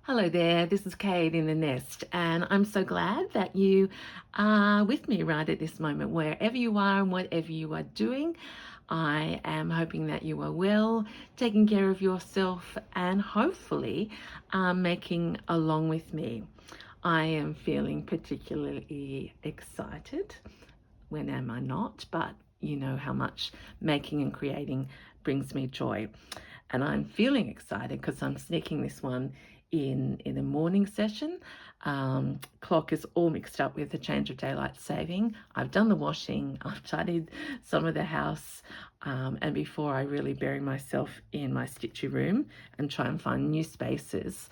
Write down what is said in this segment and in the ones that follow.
Hello there, this is Kate in the Nest, and I'm so glad that you are with me right at this moment, wherever you are and whatever you are doing. I am hoping that you are well, taking care of yourself, and hopefully making along with me. I am feeling particularly excited. When am I not? But you know how much making and creating brings me joy. And I'm feeling excited because I'm sneaking this one in a morning session. Clock is all mixed up with the change of daylight saving. I've done the washing, I've tidied some of the house, and before I really bury myself in my stitchy room and try and find new spaces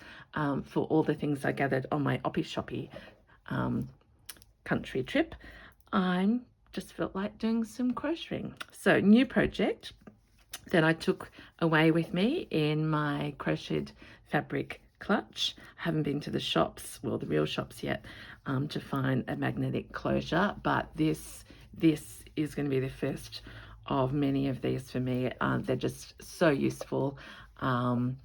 for all the things I gathered on my oppie shoppy country trip, I'm just felt like doing some crocheting. So new project that I took away with me in my crocheted fabric clutch. I haven't been to the shops, well, the real shops yet, to find a magnetic closure, but this is going to be the first of many of these for me. They're just so useful, and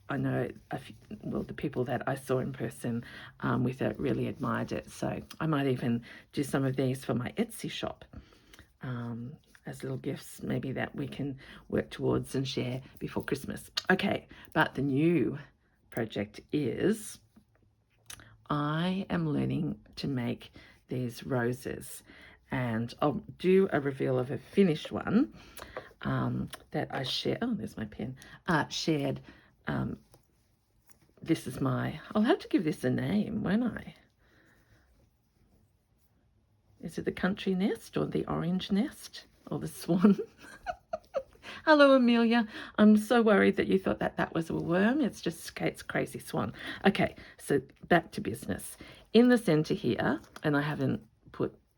I know the people that I saw in person with it really admired it. So I might even do some of these for my Etsy shop. As little gifts maybe that we can work towards and share before Christmas. Okay, but the new project is I am learning to make these roses, and I'll do a reveal of a finished one that I share. Oh, there's my pen. Shared. This is I'll have to give this a name, won't I? Is it the country nest or the orange nest? Or the swan. Hello, Amelia. I'm so worried that you thought that that was a worm. It's just Kate's crazy swan. Okay, so back to business. In the center here, and I haven't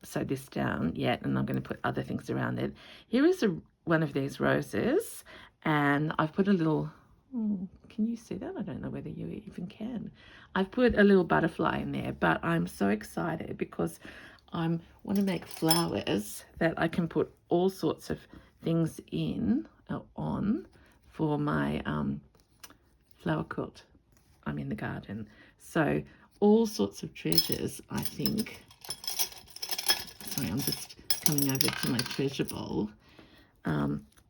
sewed this down yet, and I'm going to put other things around it. Here is one of these roses, and I've put a little, can you see that? I don't know whether you even can. I've put a little butterfly in there, but I'm so excited because I want to make flowers that I can put all sorts of things on for my flower quilt. I'm in the garden. So all sorts of treasures, I think. Sorry, I'm just coming over to my treasure bowl.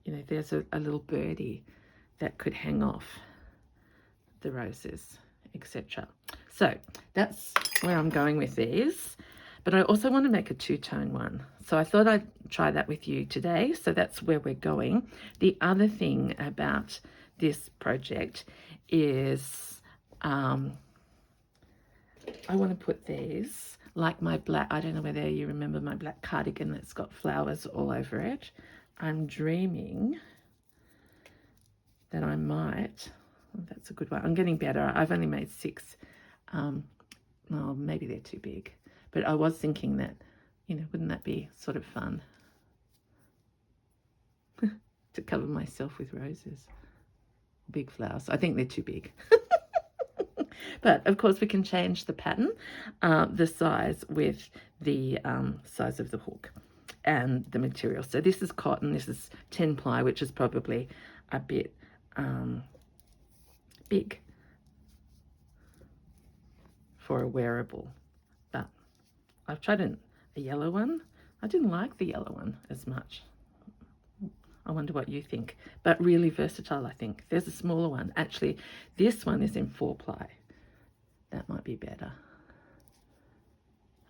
There's a little birdie that could hang off the roses, etc. So that's where I'm going with these. But I also want to make a two-tone one. So I thought I'd try that with you today. So that's where we're going. The other thing about this project is I want to put these, like my black, I don't know whether you remember my black cardigan that's got flowers all over it. I'm dreaming that I might, that's a good one. I'm getting better. I've only made 6. Maybe they're too big. But I was thinking that, wouldn't that be sort of fun to cover myself with roses, big flowers. I think they're too big. But of course we can change the pattern, the size with the size of the hook and the material. So this is cotton, this is 10 ply, which is probably a bit big for a wearable. But I've tried a yellow one. I didn't like the yellow one as much. I wonder what you think. But really versatile, I think. There's a smaller one. Actually, this one is in 4 ply. That might be better.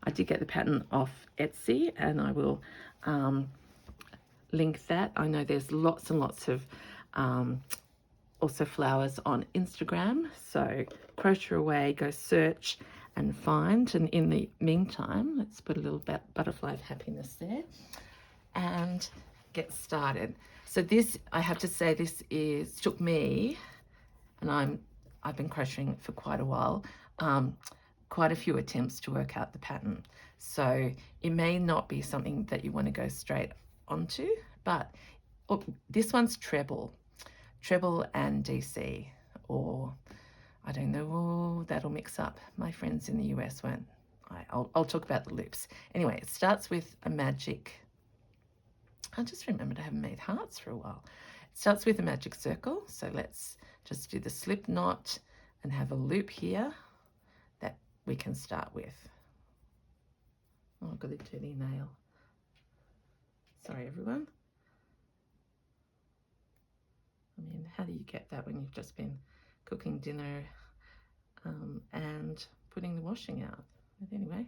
I did get the pattern off Etsy, and I will link that. I know there's lots and lots of also flowers on Instagram. So crochet away, go search and find. And in the meantime, let's put a little butterfly of happiness there and get started. So this, I have to say, this took me, and I've been crocheting for quite a while, quite a few attempts to work out the pattern. So it may not be something that you want to go straight onto, but this one's treble and DC, or I don't know, that'll mix up. My friends in the US won't. I'll talk about the loops. Anyway, it starts with a magic, I just remembered I haven't made hearts for a while. It starts with a magic circle, so let's just do the slip knot, and have a loop here that we can start with. Oh, I've got a dirty nail. Sorry, everyone. I mean, how do you get that when you've just been cooking dinner and putting the washing out? But anyway,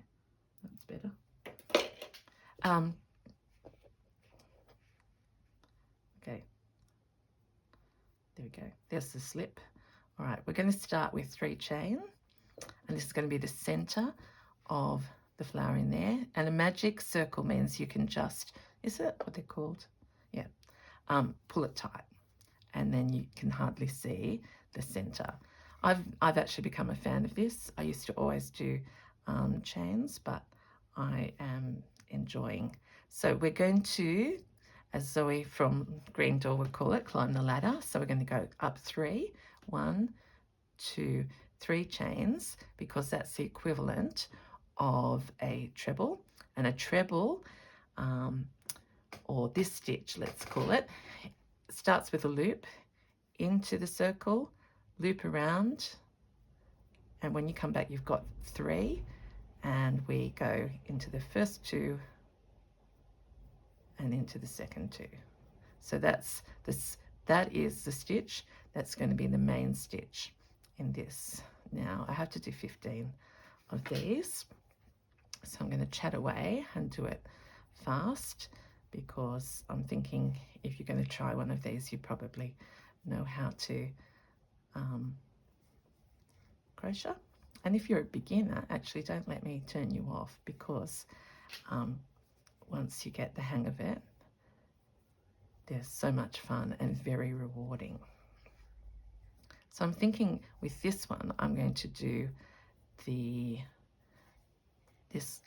that's better. Okay, there we go. There's the slip. All right, we're going to start with 3 chain, and this is going to be the center of the flower in there. And a magic circle means you can just, is it what they're called? Yeah, pull it tight, and then you can hardly see the center. I've actually become a fan of this. I used to always do chains, but I am enjoying. So we're going to, as Zoe from Green Door would call it, climb the ladder. So we're going to go up 3, 1, 2, 3 chains, because that's the equivalent of a treble. And a treble, or this stitch, let's call it, starts with a loop into the circle, loop around, and when you come back you've got 3, and we go into the first 2 and into the second 2. So that's this, that is the stitch that's going to be the main stitch in this. Now I have to do 15 of these, so I'm going to chat away and do it fast, because I'm thinking if you're going to try one of these you probably know how to crochet. And if you're a beginner, actually don't let me turn you off, because once you get the hang of it, they're so much fun and very rewarding. So I'm thinking with this one I'm going to do this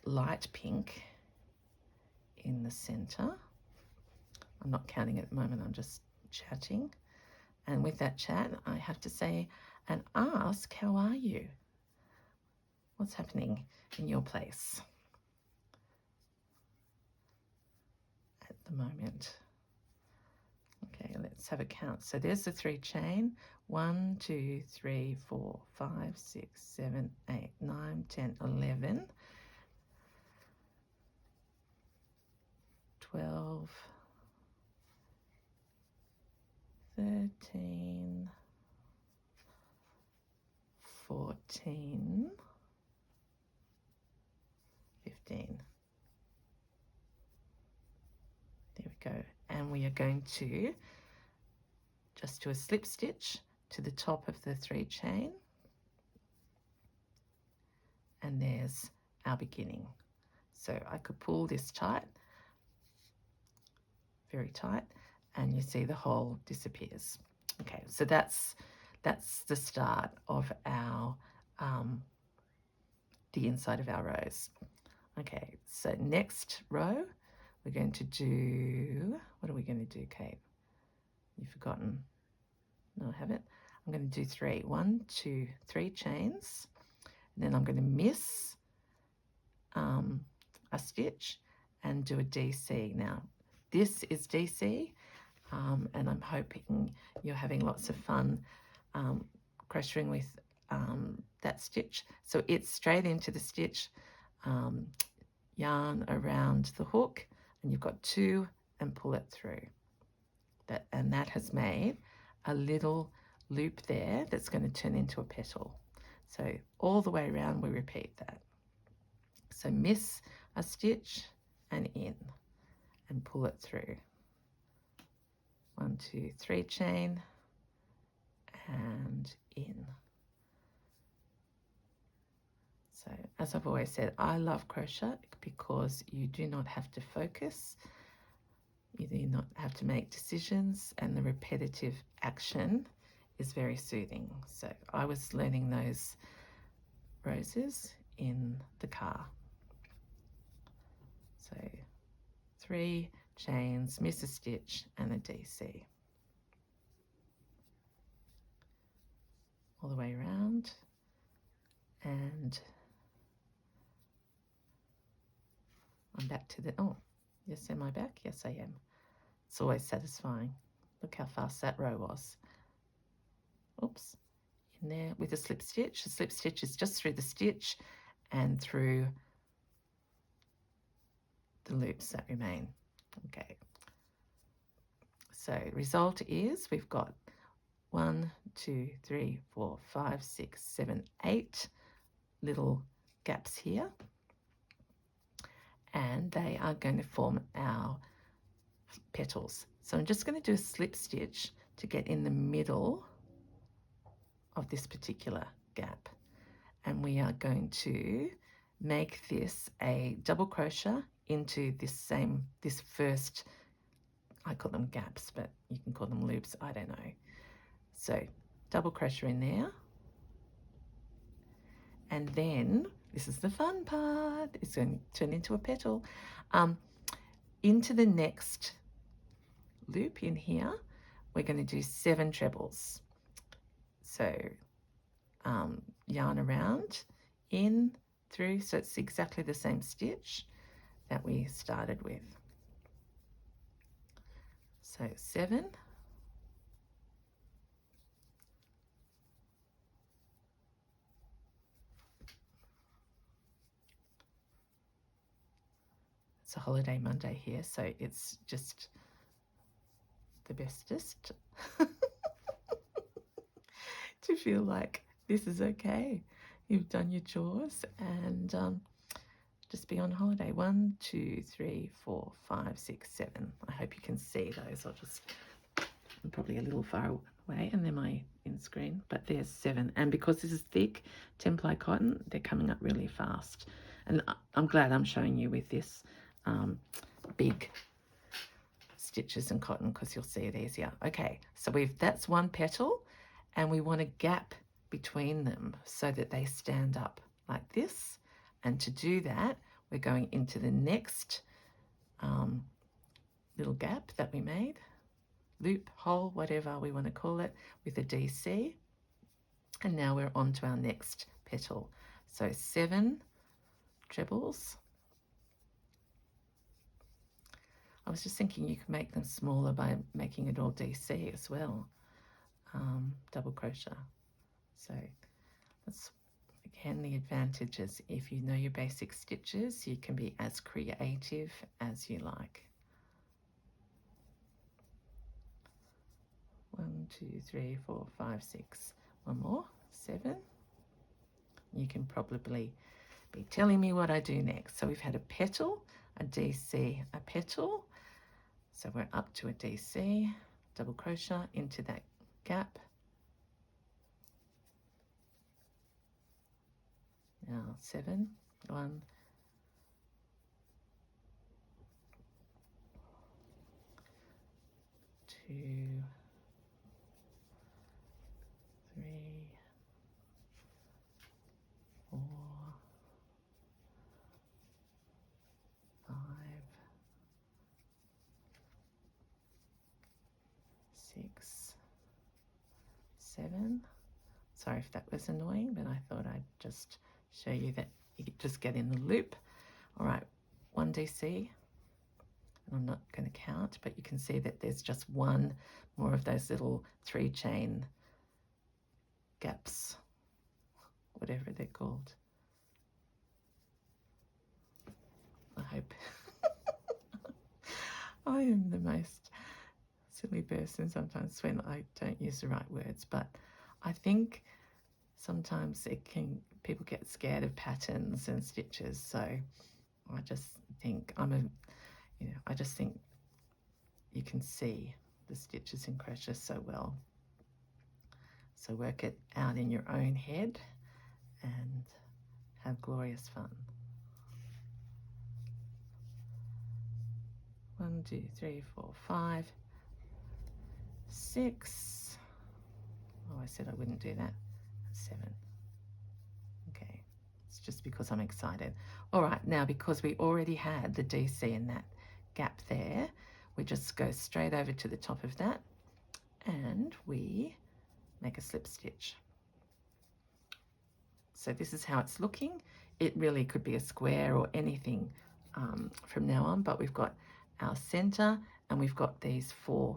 light pink in the center. I'm not counting at the moment, I'm just chatting. And with that chat, I have to say and ask, how are you? What's happening in your place at the moment? Okay, let's have a count. So there's the 3 chain. 1, 2, 3, 4, 5, 6, 7, 8, 9, 10, 11, 12, 13, 14, 15. There we go. And we are going to just do a slip stitch to the top of the 3 chain. And there's our beginning. So I could pull this tight, very tight, and you see the hole disappears. Okay, so that's the start of our the inside of our rows. Okay, so next row we're going to do, what are we going to do, Kate? You've forgotten. No, I haven't. I'm going to do 3. 1, 2, 3 chains, and then I'm going to miss a stitch and do a DC. Now this is DC, and I'm hoping you're having lots of fun crocheting with that stitch. So it's straight into the stitch, yarn around the hook, and you've got 2 and pull it through. And that has made a little loop there that's going to turn into a petal. So all the way around we repeat that. So miss a stitch and in, and pull it through. 1, 2, 3 chain and in. So as I've always said, I love crochet because you do not have to focus, you do not have to make decisions, and the repetitive action is very soothing. So I was learning those roses in the car. So 3 chains, miss a stitch and a DC. All the way around, and I'm back to the, oh, yes, am I back? Yes, I am. It's always satisfying. Look how fast that row was. Oops, in there with a slip stitch. A slip stitch is just through the stitch and through the loops that remain. Okay, so result is we've got 1, 2, 3, 4, 5, 6, 7, 8 little gaps here, and they are going to form our petals. So I'm just going to do a slip stitch to get in the middle of this particular gap, and we are going to make this a double crochet into this first, I call them gaps, but you can call them loops, I don't know. So double crochet in there, and then this is the fun part, it's going to turn into a petal. Into the next loop in here, we're going to do 7 trebles. So yarn around, in, through, so it's exactly the same stitch that we started with. So 7, it's a holiday Monday here, so it's just the bestest to feel like this is okay. You've done your chores and just be on holiday. 1, 2, 3, 4, 5, 6, 7. I hope you can see those. I'm probably a little far away and they're my in screen, but there's 7. And because this is thick 10-ply cotton, they're coming up really fast. And I'm glad I'm showing you with this big stitches and cotton because you'll see it easier. Okay, so that's one petal, and we want a gap between them so that they stand up like this. And to do that, we're going into the next little gap that we made, loop, hole, whatever we want to call it, with a DC. And now we're on to our next petal. So 7 trebles. I was just thinking you could make them smaller by making it all DC as well, double crochet. So that's, again, the advantages. If you know your basic stitches, you can be as creative as you like. 1, 2, 3, 4, 5, 6. One more, 7. You can probably be telling me what I do next. So we've had a petal, a DC, a petal. So we're up to a DC, double crochet into that gap. Now 7, 1, 2, 3, 4, 5, 6, 7. Sorry if that was annoying, but I thought I'd just show you that you could just get in the loop. All right, 1 DC, and I'm not going to count, but you can see that there's just one more of those little 3 chain gaps, whatever they're called. I hope. I am the most silly person sometimes when I don't use the right words, but I think sometimes people get scared of patterns and stitches, so I just think I just think you can see the stitches in crochet so well. So work it out in your own head and have glorious fun. 1, 2, 3, 4, 5, 6. Oh, I said I wouldn't do that. 7. Okay, it's just because I'm excited. All right, now because we already had the DC in that gap there, we just go straight over to the top of that and we make a slip stitch. So this is how it's looking. It really could be a square or anything from now on, but we've got our center and we've got these 4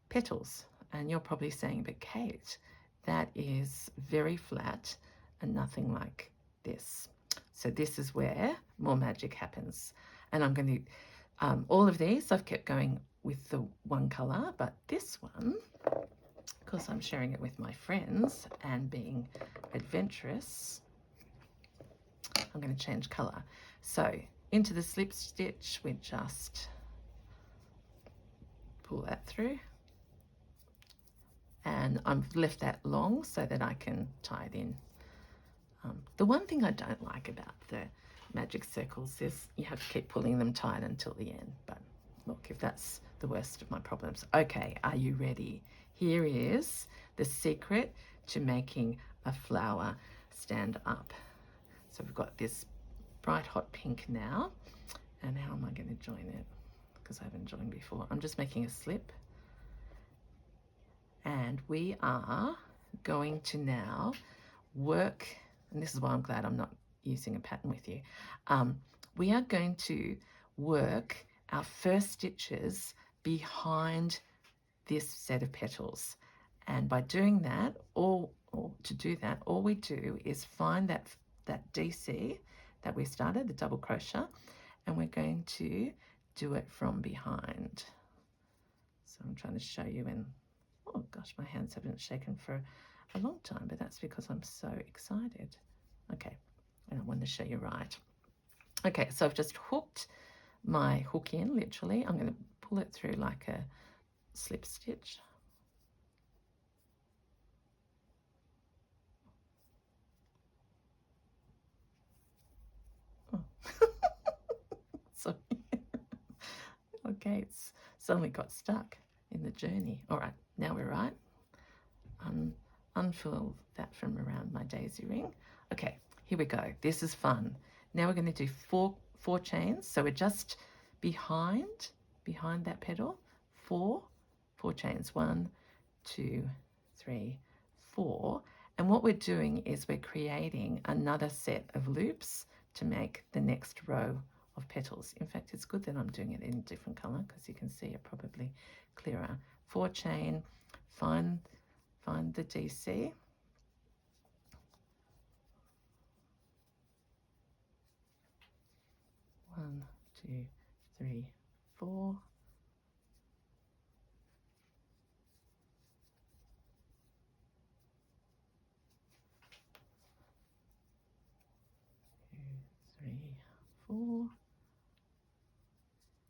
petals. And you're probably saying, but Kate, that is very flat and nothing like this. So this is where more magic happens. And I'm going to, all of these I've kept going with the one colour, but this one, because I'm sharing it with my friends and being adventurous, I'm going to change colour. So into the slip stitch, we just pull that through. And I've left that long so that I can tie it in. The one thing I don't like about the magic circles is you have to keep pulling them tight until the end. But look, if that's the worst of my problems. Okay, are you ready? Here is the secret to making a flower stand up. So we've got this bright hot pink now. And how am I going to join it? Because I haven't joined before. I'm just making a slip. And we are going to now work, and this is why I'm glad I'm not using a pattern with you. We are going to work our first stitches behind this set of petals. And by doing that, or to do that, all we do is find that DC that we started, the double crochet, and we're going to do it from behind. So I'm trying to show you in, oh gosh, my hands haven't shaken for a long time, but that's because I'm so excited. Okay, and I want to show you right. Okay, so I've just hooked my hook in, literally. I'm going to pull it through like a slip stitch. Oh. Sorry. Okay, it's suddenly got stuck in the journey. All right, now we're right. Unfurl that from around my daisy ring. Okay, here we go. This is fun. Now we're going to do four chains. So we're just behind that petal, four chains. 1, 2, 3, 4. And what we're doing is we're creating another set of loops to make the next row of petals. In fact, it's good that I'm doing it in a different color because you can see it probably clearer. 4 chain, find the DC. One, 2, 3, 4.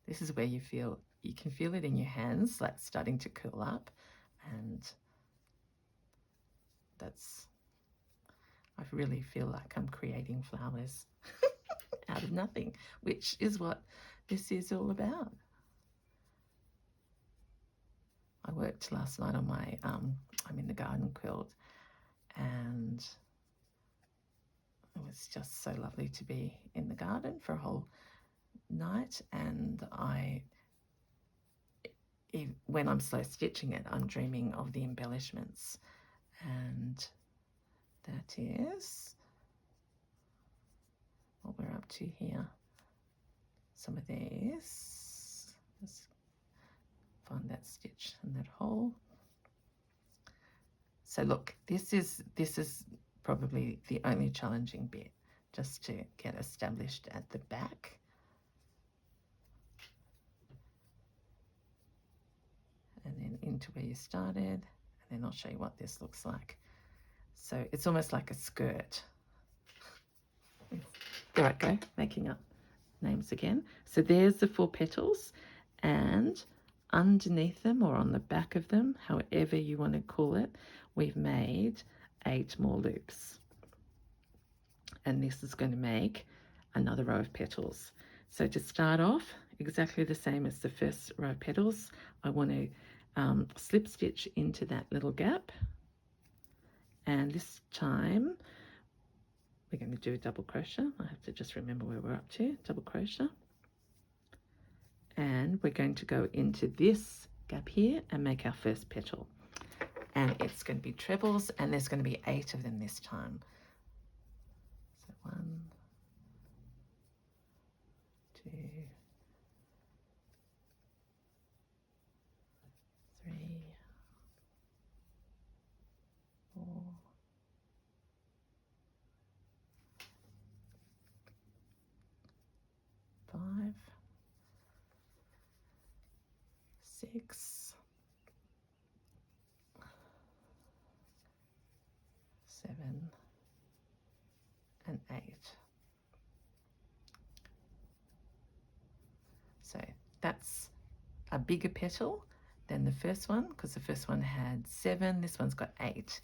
This is where you can feel it in your hands, like starting to curl up, and I really feel like I'm creating flowers out of nothing, which is what this is all about. I worked last night on my, I'm in the garden quilt, and it was just so lovely to be in the garden for a whole night. And when I'm slow stitching it, I'm dreaming of the embellishments, and that is what we're up to here. Some of these, just find that stitch and that hole. So look, this is probably the only challenging bit, just to get established at the back. And then into where you started, and then I'll show you what this looks like. So it's almost like a skirt. There I go, making up names again. So there's the 4 petals, and underneath them, or on the back of them, however you want to call it, we've made 8 more loops. And this is going to make another row of petals. So to start off, exactly the same as the first row of petals, I want to slip stitch into that little gap, and this time we're going to do a double crochet. I have to just remember where we're up to. Double crochet, and we're going to go into this gap here and make our first petal, and it's going to be trebles, and there's going to be 8 of them this time. So 1, 2, 3, 4, 6, 7 and 8. So that's a bigger petal than the first one, because the first one had 7, this one's got 8.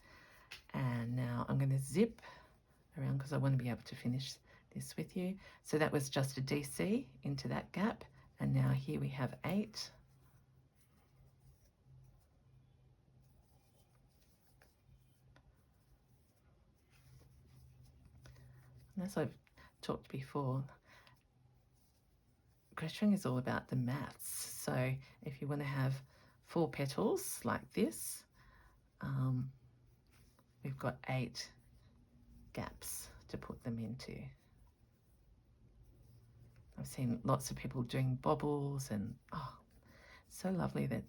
And now I'm going to zip around because I want to be able to finish this with you. So that was just a DC into that gap, and now here we have 8. And as I've talked before, crocheting is all about the maths. So if you want to have 4 petals like this, we've got 8 gaps to put them into. I've seen lots of people doing bobbles, and oh, so lovely that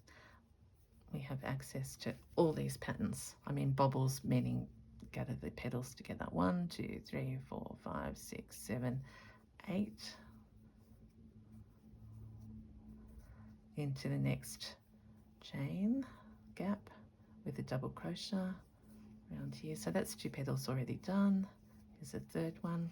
we have access to all these patterns. I mean, bobbles meaning gather the petals together. 1, 2, 3, 4, 5, 6, 7, 8. Into the next chain gap with a double crochet around here. So that's 2 petals already done. Here's the third one.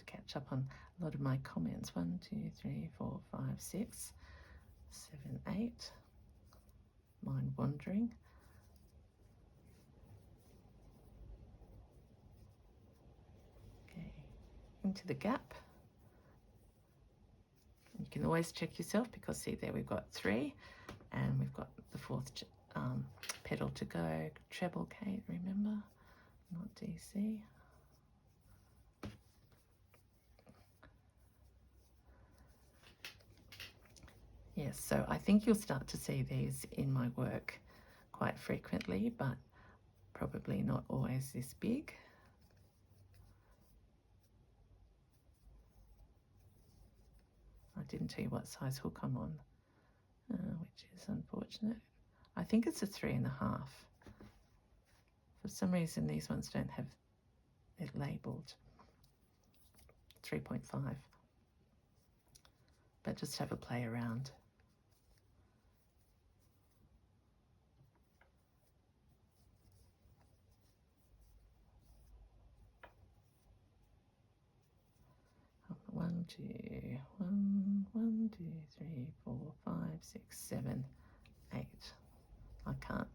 Catch up on a lot of my comments. 1, 2, 3, 4, 5, 6, 7, 8. Mind wandering. Okay, into the gap. You can always check yourself, because see there we've got 3, and we've got the 4th petal to go. Treble, Kate, remember, not DC. Yes, so I think you'll start to see these in my work quite frequently, but probably not always this big. I didn't tell you what size hook I'm on, which is unfortunate. I think it's a 3.5. For some reason, these ones don't have it labelled. 3.5. But just have a play around. One, two, 3, 4, 5, 6, 7, 8. I can't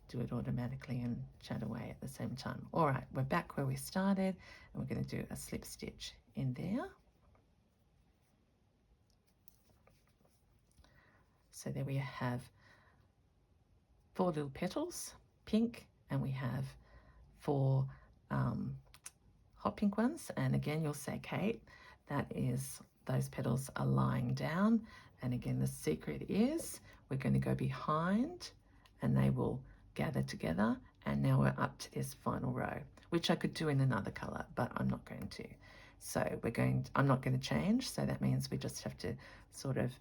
do it automatically and chat away at the same time. All right, we're back where we started, and we're going to do a slip stitch in there. So there we have 4 little petals, pink, and we have 4 hot pink ones. And again, you'll say, Kate, that is, those petals are lying down. And again, the secret is we're going to go behind, and they will gather together. And now we're up to this final row, which I could do in another color, but I'm not going to. So I'm not going to change. So that means we just have to sort of,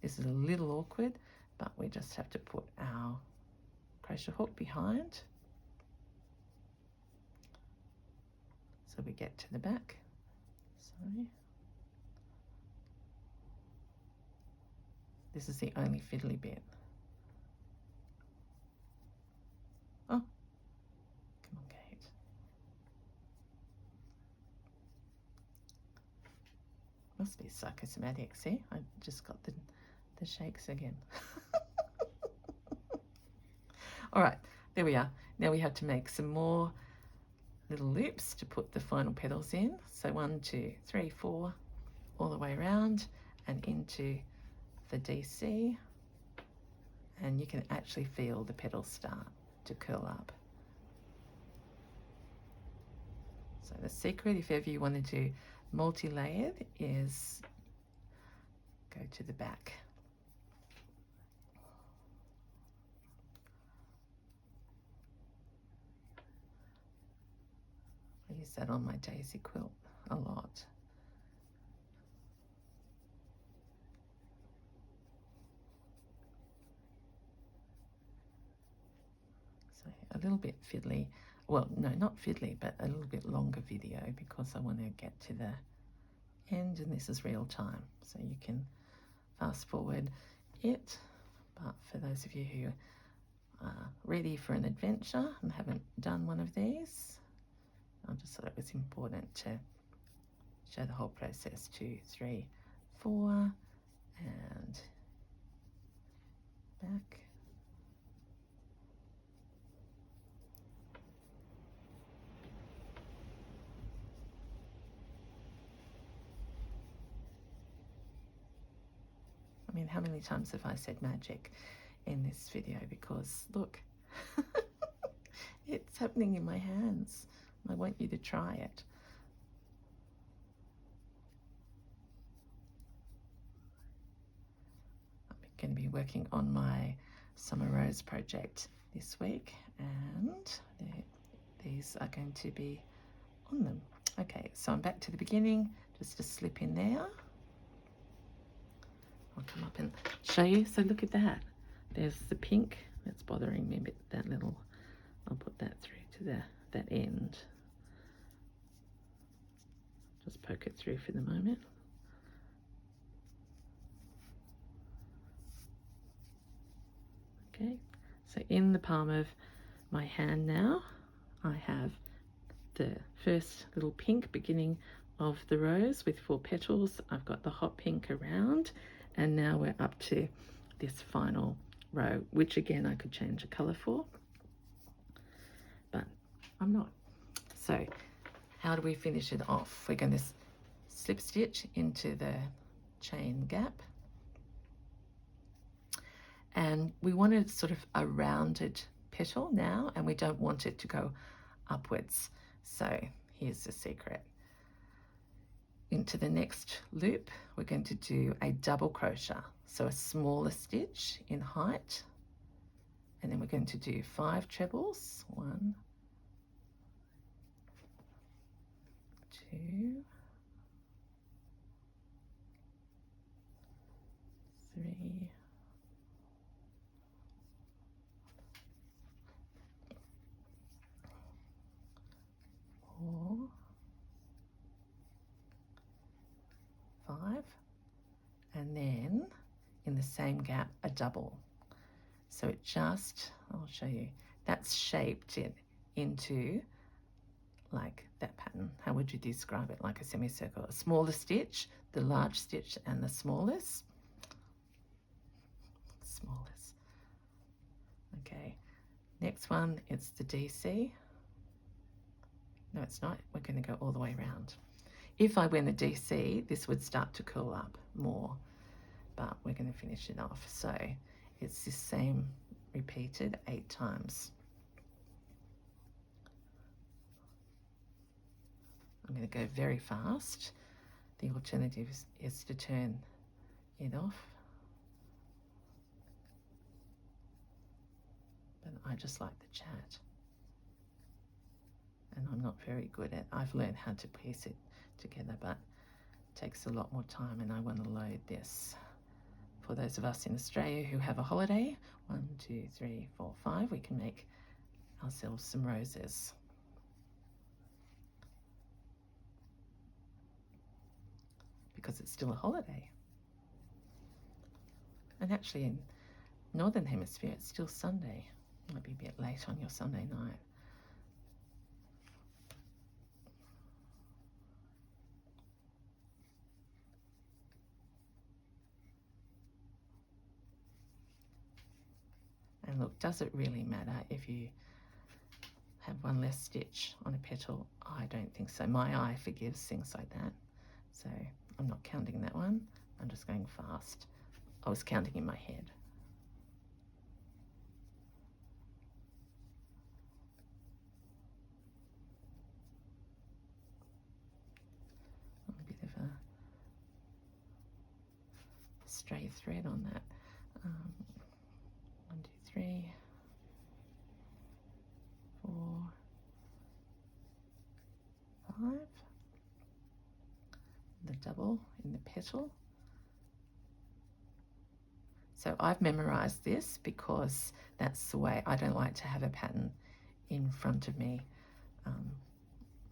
this is a little awkward, but we just have to put our crochet hook behind. So we get to the back. Sorry. This is the only fiddly bit. Oh, come on, Kate. Must be psychosomatic. See, I just got the shakes again. All right, there we are. Now we have to make some more little loops to put the final petals in. So 1, 2, 3, 4, all the way around and into the DC. And you can actually feel the petals start to curl up. So the secret, if ever you want to do multi-layered, is go to the back. I use that on my daisy quilt a lot. So a little bit fiddly. Well, no, not fiddly, but a little bit longer video because I want to get to the end, and this is real time. So you can fast forward it. But for those of you who are ready for an adventure and haven't done one of these, I just thought it was important to show the whole process. 2, 3, 4, and back. I mean, how many times have I said magic in this video? Because look, it's happening in my hands. I want you to try it. I'm going to be working on my summer rose project this week, and these are going to be on them. Okay, so I'm back to the beginning, just a slip in there. I'll come up and show you. So look at that. There's the pink that's bothering me a bit, that little, I'll put that through to that end. Just poke it through for the moment. Okay, so in the palm of my hand now, I have the first little pink beginning of the rose with 4 petals. I've got the hot pink around, and now we're up to this final row, which again I could change the colour for, but I'm not. So how do we finish it off? We're going to slip stitch into the chain gap, and we want sort of a rounded petal now, and we don't want it to go upwards. So here's the secret. Into the next loop, we're going to do a double crochet, so a smaller stitch in height, and then we're going to do 5 trebles. 1, 2, 3, 4, 5, and then in the same gap a double. So it just, I'll show you, that's shaped it into like that pattern. How would you describe it? Like a semicircle, a smaller stitch, the large stitch, and the smallest. Okay, next one, it's the DC. No, it's not. We're going to go all the way around. If I went a DC, this would start to curl up more, but we're going to finish it off. So it's the same repeated 8 times. I'm going to go very fast. The alternative is to turn it off, but I just like the chat, and I'm not very good at, I've learned how to piece it together, but it takes a lot more time, and I want to load this. For those of us in Australia who have a holiday, 1, 2, 3, 4, 5, we can make ourselves some roses. Because it's still a holiday. And actually in Northern Hemisphere it's still Sunday. Might be a bit late on your Sunday night. And look, does it really matter if you have one less stitch on a petal? I don't think so. My eye forgives things like that. So I'm not counting that one. I'm just going fast. I was counting in my head. A bit of a stray thread on that. 1, 2, 3, 4, 5. The double in the petal. So I've memorized this because that's the way. I don't like to have a pattern in front of me,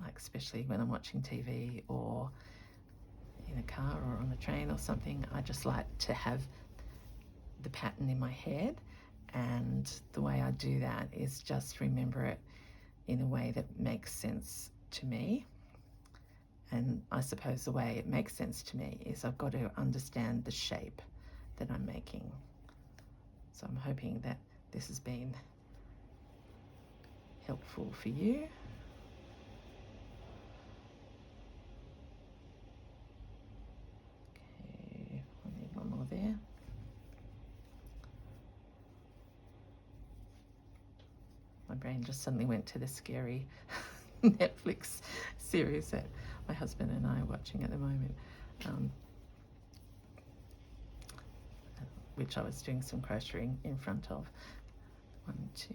like especially when I'm watching TV or in a car or on a train or something. I just like to have the pattern in my head, and the way I do that is just remember it in a way that makes sense to me. And I suppose the way it makes sense to me is I've got to understand the shape that I'm making. So I'm hoping that this has been helpful for you. Okay, I need one more there. My brain just suddenly went to the scary Netflix series that my husband and I are watching at the moment, which I was doing some crocheting in front of. 1, 2,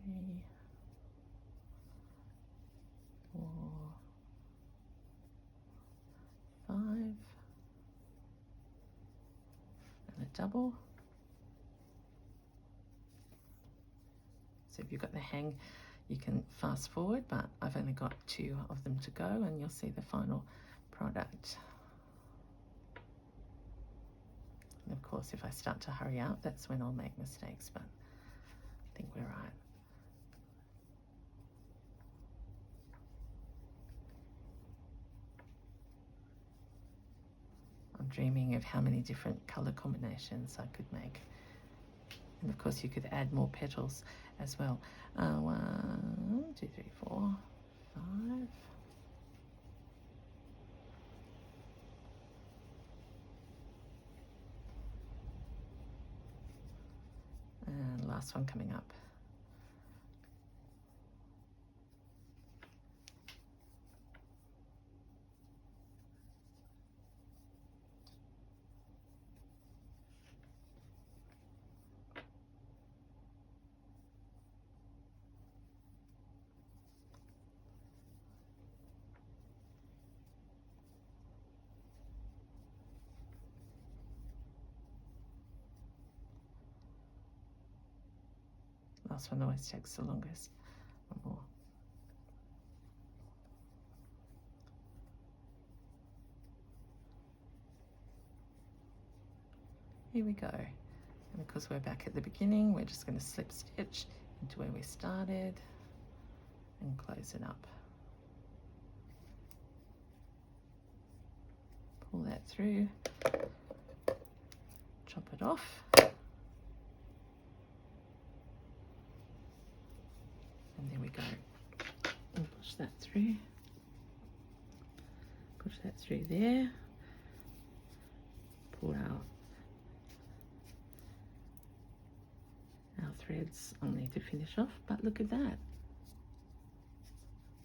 3, 4, 5, and a double. So if you've got the hang, you can fast forward, but I've only got 2 of them to go, and you'll see the final product. And of course, if I start to hurry up, that's when I'll make mistakes, but I think we're right. I'm dreaming of how many different color combinations I could make. And of course you could add more petals as well. 1, 2, 3, 4, 5. And last one coming up. Last one always takes the longest. One more. Here we go. And because we're back at the beginning, we're just going to slip stitch into where we started and close it up. Pull that through, chop it off. And there we go. And push that through. Push that through there. Pull out our threads. I'll need to finish off, but look at that.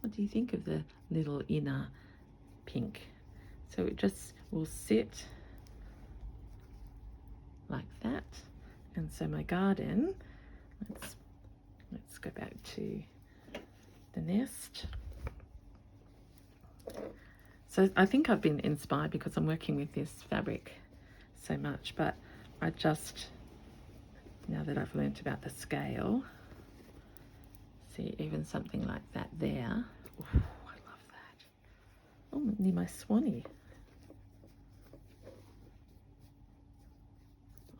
What do you think of the little inner pink? So it just will sit like that. And so my garden, let's go back to the nest. So I think I've been inspired because I'm working with this fabric so much, but I just, now that I've learnt about the scale, see even something like that there. Ooh, I love that. Oh, near my swanny.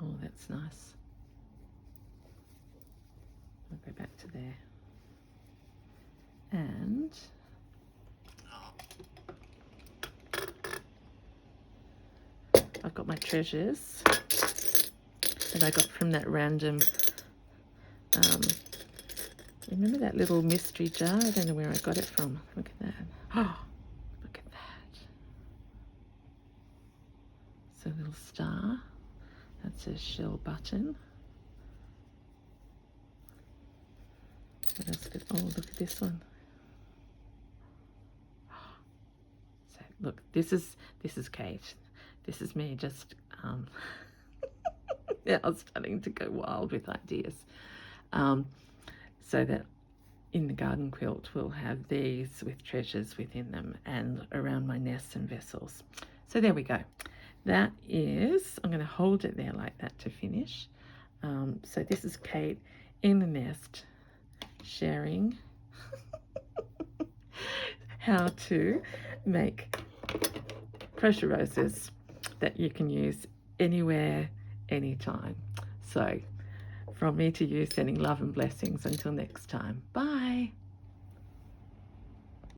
Oh, that's nice. I'll go back to there. And I've got my treasures that I got from that random, remember that little mystery jar? I don't know where I got it from. Look at that. Oh, look at that. It's a little star. That's a shell button. What else did, oh, look at this one. So look, this is Kate. This is me just yeah, I was starting to go wild with ideas. So that in the garden quilt we'll have these with treasures within them and around my nests and vessels. So there we go. That is, I'm going to hold it there like that to finish. So this is Kate in the nest sharing how to make crochet roses that you can use anywhere, anytime. So from me to you, sending love and blessings. Until next time. Bye.